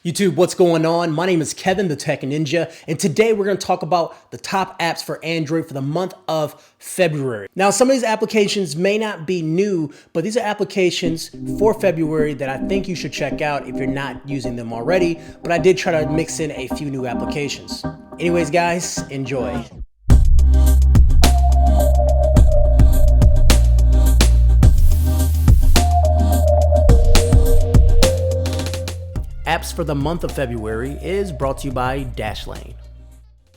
YouTube, what's going on? My name is Kevin, the Tech Ninja, and today we're going to talk about the top apps for Android for the month of February. Now, some of these applications may not be new, but these are applications for February that I think you should check out if you're not using them already, but I did try to mix in a few new applications. Anyways, guys, enjoy. Apps for the month of February is brought to you by Dashlane.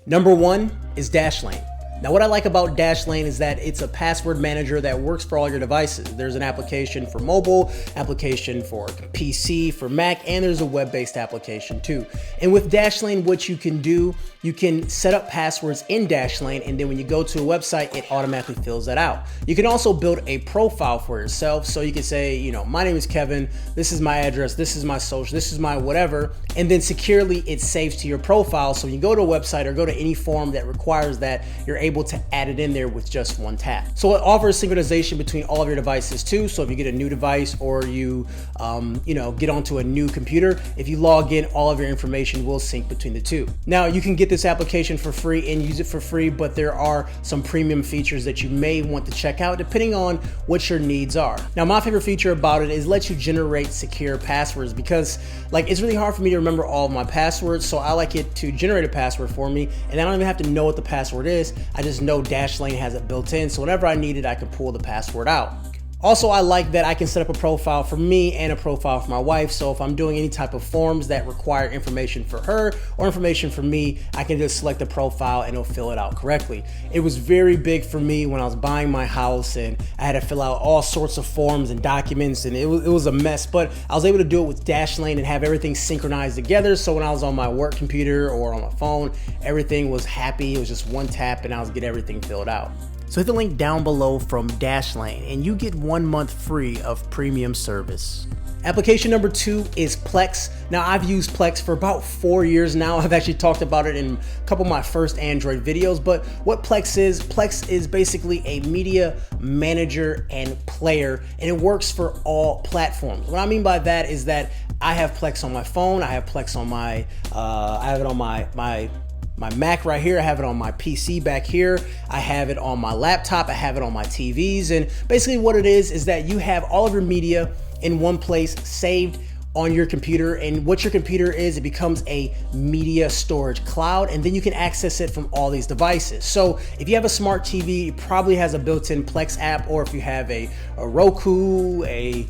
Number one is Dashlane. Now, what I like about Dashlane is that it's a password manager that works for all your devices. There's an application for mobile, application for PC, for Mac, and there's a web-based application too. And with Dashlane, what you can do, you can set up passwords in Dashlane, and then when you go to a website, it automatically fills that out. You can also build a profile for yourself. So you can say, you know, my name is Kevin, this is my address, this is my social, this is my whatever, and then securely it saves to your profile. So when you go to a website or go to any form that requires that, you're able to add it in there with just one tap. So it offers synchronization between all of your devices too. So if you get a new device or you get onto a new computer, if you log in, all of your information will sync between the two. Now you can get this application for free and use it for free, but there are some premium features that you may want to check out depending on what your needs are. Now, my favorite feature about it is let you generate secure passwords, because it's really hard for me to remember all of my passwords. So I like it to generate a password for me, and I don't even have to know what the password is. I just know Dashlane has it built in, so whenever I need it, I can pull the password out. Also, I like that I can set up a profile for me and a profile for my wife. So if I'm doing any type of forms that require information for her or information for me, I can just select the profile and it'll fill it out correctly. It was very big for me when I was buying my house and I had to fill out all sorts of forms and documents, and it was a mess, but I was able to do it with Dashlane and have everything synchronized together. So when I was on my work computer or on my phone, everything was happy. It was just one tap and I was get everything filled out. So hit the link down below from Dashlane and you get 1 month free of premium service. Application number two is Plex. Now, I've used Plex for about 4 years now. I've actually talked about it in a couple of my first Android videos, but what Plex is basically a media manager and player, and it works for all platforms. What I mean by that is that I have Plex on my phone, I have Plex on my, I have it on my Mac right here, I have it on my PC back here, I have it on my laptop, I have it on my TVs, and basically what it is that you have all of your media in one place saved on your computer, and what your computer is, it becomes a media storage cloud, and then you can access it from all these devices. So if you have a smart TV, it probably has a built-in Plex app, or if you have a Roku, a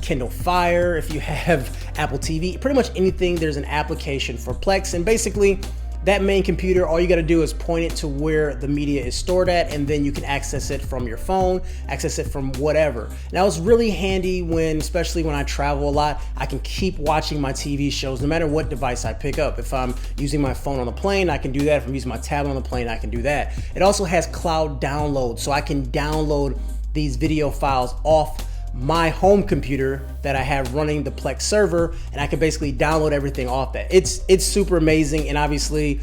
Kindle Fire, if you have Apple TV, pretty much anything, there's an application for Plex. And basically that main computer, all you got to do is point it to where the media is stored at, and then you can access it from your phone, access it from whatever. Now, it's really handy especially when I travel a lot, I can keep watching my TV shows no matter what device I pick up. If I'm using my phone on the plane, I can do that. If I'm using my tablet on the plane, I can do that. It also has cloud download, so I can download these video files off my home computer that I have running the Plex server, and I can basically download everything off that. It's super amazing, and obviously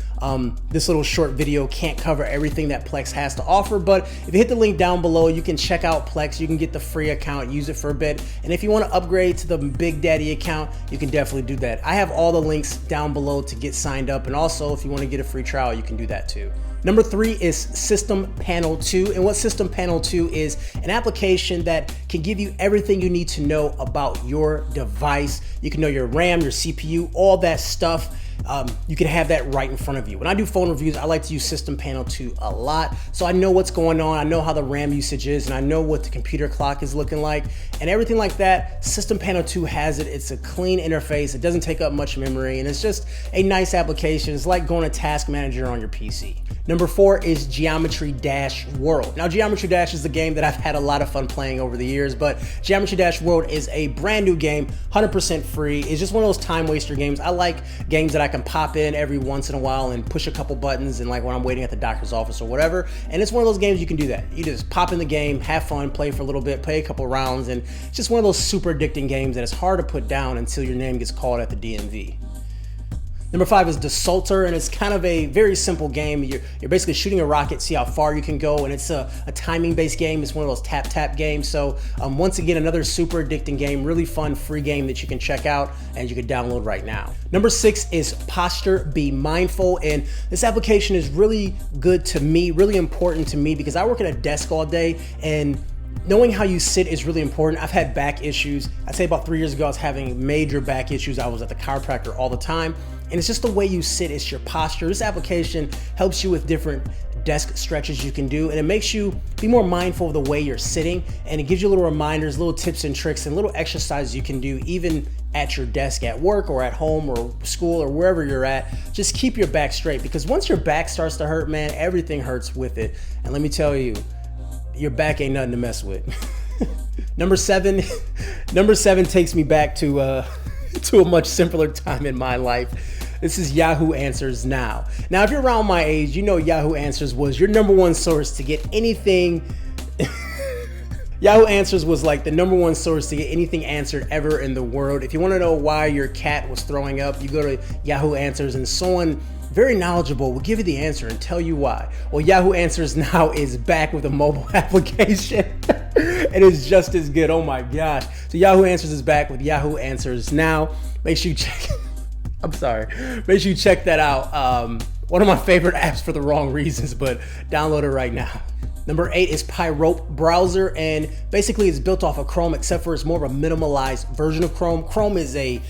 this little short video can't cover everything that Plex has to offer, but if you hit the link down below, you can check out Plex. You can get the free account, use it for a bit, and if you want to upgrade to the Big Daddy account, you can definitely do that. I have all the links down below to get signed up, and also if you want to get a free trial, you can do that too. Number three is System Panel 2, and what System Panel 2 is an application that can give you everything you need to know about your device. You can know your RAM, your CPU, all that stuff. You can have that right in front of you. When I do phone reviews, I like to use System Panel 2 a lot, so I know what's going on, I know how the RAM usage is, and I know what the computer clock is looking like, and everything like that. System Panel 2 has it. It's a clean interface, it doesn't take up much memory, and it's just a nice application. It's like going to Task Manager on your PC. Number four is Geometry Dash World. Now, Geometry Dash is the game that I've had a lot of fun playing over the years, but Geometry Dash World is a brand new game, 100% free. It's just one of those time waster games. I like games that I can pop in every once in a while and push a couple buttons, and like when I'm waiting at the doctor's office or whatever. And it's one of those games you can do that. You just pop in the game, have fun, play for a little bit, play a couple rounds, and it's just one of those super addicting games that it's hard to put down until your name gets called at the DMV. Number 5 is Psalter, and it's kind of a very simple game. You're basically shooting a rocket, see how far you can go, and it's a timing-based game. It's one of those tap-tap games. So once again, another super addicting game, really fun, free game that you can check out and you can download right now. Number 6 is Posture Be Mindful, and this application is really good to me, really important to me because I work at a desk all day, and knowing how you sit is really important. I've had back issues. I'd say about 3 years ago, I was having major back issues. I was at the chiropractor all the time. And it's just the way you sit, it's your posture. This application helps you with different desk stretches you can do, and it makes you be more mindful of the way you're sitting, and it gives you little reminders, little tips and tricks, and little exercises you can do even at your desk at work or at home or school or wherever you're at. Just keep your back straight, because once your back starts to hurt, man, everything hurts with it. And let me tell you, your back ain't nothing to mess with. Number seven takes me back to a much simpler time in my life. This is Yahoo Answers now. Now, if you're around my age, you know Yahoo Answers was your number one source to get anything. Yahoo Answers was like the number one source to get anything answered ever in the world. If you want to know why your cat was throwing up, you go to Yahoo Answers, and someone very knowledgeable will give you the answer and tell you why. Well, Yahoo Answers now is back with a mobile application. It is just as good. Oh my gosh. So Yahoo Answers is back with Yahoo Answers now. Make sure you check. I'm sorry. Make sure you check that out. One of my favorite apps for the wrong reasons, but download it right now. Number 8 is Pyro Browser, and basically it's built off of Chrome, except for it's more of a minimalized version of Chrome. Chrome is a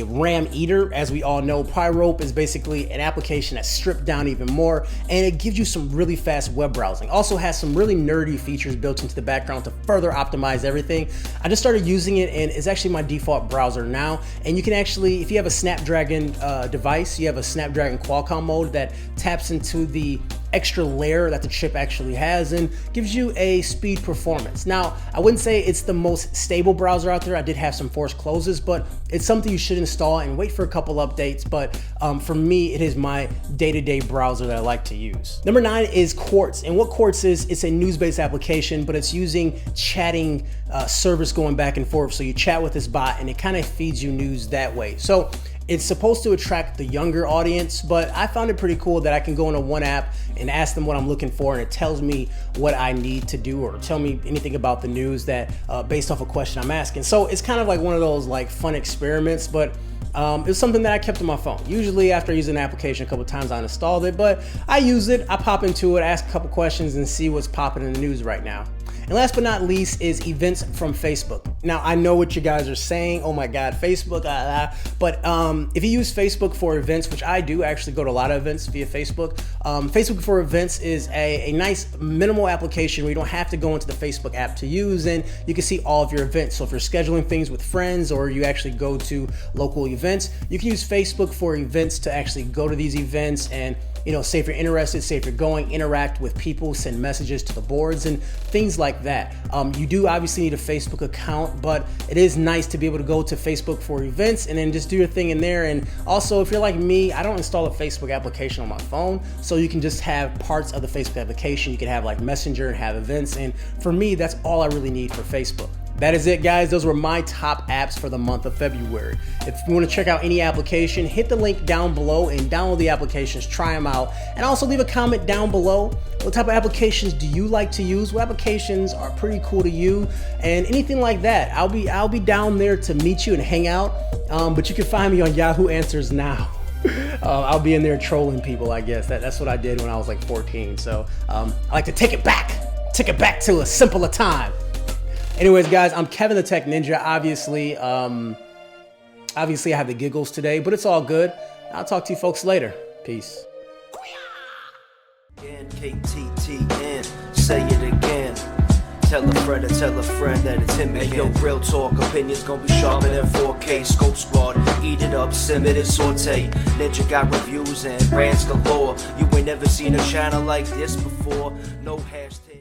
RAM eater, as we all know. Pyro is basically an application that's stripped down even more, and it gives you some really fast web browsing. Also has some really nerdy features built into the background to further optimize everything. I just started using it, and it's actually my default browser now. And you can actually, if you have a Snapdragon device, you have a Snapdragon Qualcomm mode that taps into the extra layer that the chip actually has and gives you a speed performance. Now, I wouldn't say it's the most stable browser out there. I did have some forced closes, but it's something you should install and wait for a couple updates. But for me, it is my day-to-day browser that I like to use. Number 9 is Quartz, and what Quartz is, it's a news-based application, but it's using chatting service going back and forth. So you chat with this bot and it kind of feeds you news that way. So it's supposed to attract the younger audience, but I found it pretty cool that I can go into one app and ask them what I'm looking for, and it tells me what I need to do or tell me anything about the news that based off a question I'm asking. So it's kind of like one of those like fun experiments, but it's something that I kept on my phone. Usually after using an application a couple times, I installed it, but I use it, I pop into it, ask a couple questions and see what's popping in the news right now. And last but not least is events from Facebook. Now, I know what you guys are saying. Oh my God, Facebook, but if you use Facebook for events, which I do actually go to a lot of events via Facebook, Facebook for Events is a nice minimal application where you don't have to go into the Facebook app to use, and you can see all of your events. So if you're scheduling things with friends or you actually go to local events, you can use Facebook for Events to actually go to these events and, you know, say if you're interested, say if you're going, interact with people, send messages to the boards and things like that. You do obviously need a Facebook account, but it is nice to be able to go to Facebook for Events and then just do your thing in there. And also, if you're like me, I don't install a Facebook application on my phone, so you can just have parts of the Facebook application. You can have like Messenger and have events, and for me, that's all I really need for Facebook. That is it, guys. Those were my top apps for the month of February. If you want to check out any application, hit the link down below and download the applications, try them out, and also leave a comment down below. What type of applications do you like to use? What applications are pretty cool to you? And anything like that. I'll be down there to meet you and hang out. But you can find me on Yahoo Answers now. I'll be in there trolling people, I guess. That's what I did when I was like 14. So I like to take it back to a simpler time. Anyways, guys, I'm Kevin the Tech Ninja. Obviously, I have the giggles today, but it's all good. I'll talk to you folks later. Peace. KTTN, say it again. Tell a friend that it's him again. Yo, real talk, opinions gonna be sharper than 4K. Scope Squad, eat it up, simmer it, saute. Ninja got reviews and rants galore. You ain't never seen a channel like this before. No hashtag.